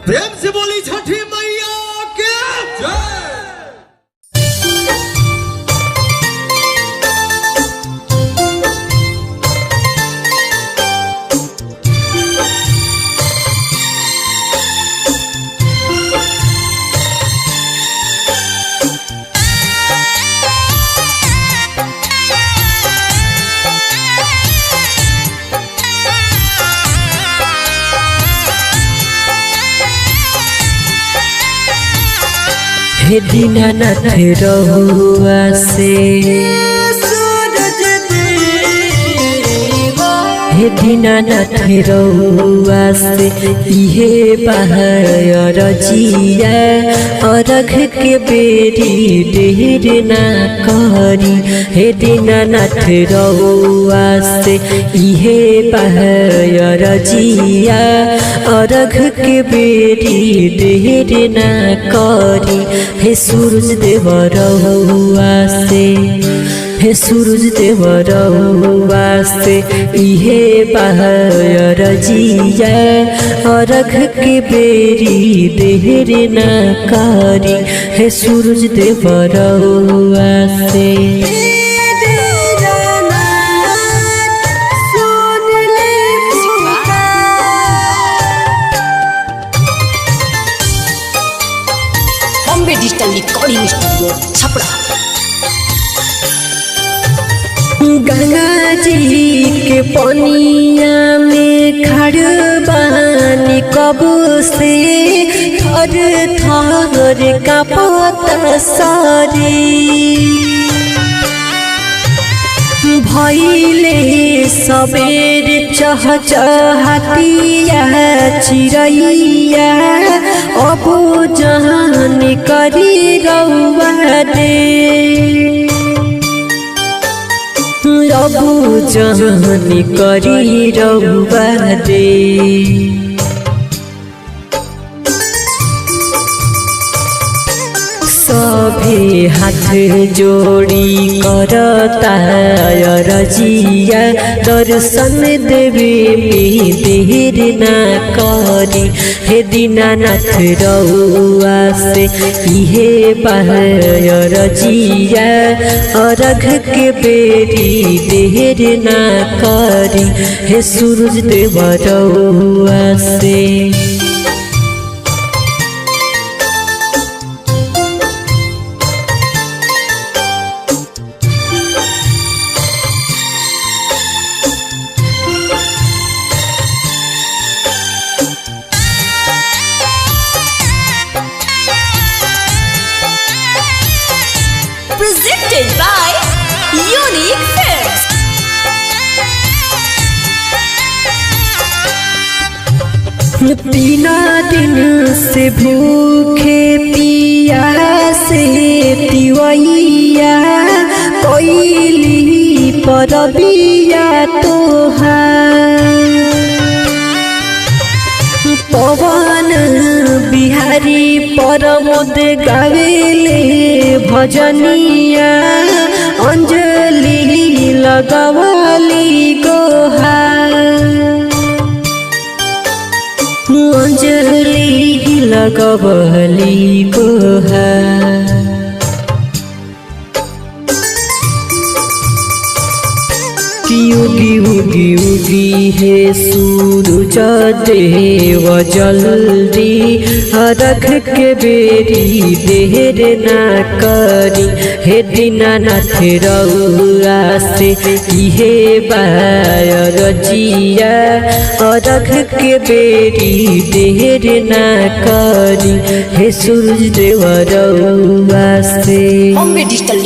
प्रेम से बोली छठी मैया के जय। हे दीनानाथ रहुआ से हे दीनानाथ रहुआ से इहे बहायर जिया अरघ के बेरी देर ना करी। हे दीनानाथ रहुआ से इहे बहायर जिया अरघ के बेरी देर ना करी। हे सूरज देव रहुआ से हे सूरज देव रहुआ से इहे बहायर जिया अरघ के बेरी देर ना करी। हे सूरज देव रहुआ से Bombay digital recording studio Chhapra. Ganga ji के पनिया में खड़ बानी कब से थर थर कांपता सारी। भइले सबेर चहचहातिया चिरैया अब जहान करी रउआ दे रबु जहान करी रउआ दे। सभे हाथ जोड़ी करता रजिया दर्शन देवे में देर ना करी। हे दीनानाथ रहुआ से इहे बहायर जिया अरघ के बेरी देर ना करी। हे सूरज देव रहुआ से Presented by Unique Films. बिना दिन से भूखे पिया से तिवैया कोइली परबिया तोहार। पवन बिहारी परमोद गावेले भजनिया अंजलि लगवाली गोहार। अंजलि लगवाली गोहार। उगी उगी उगी हे सूरज देव जल्दी अरघ के बेरी देर ना करी। हे दीनानाथ रहुआ से इहे बहायर जिया अरघ के बेरी देर ना करी। हे सूरज देव रहुआ से बॉम्बे डिजिटल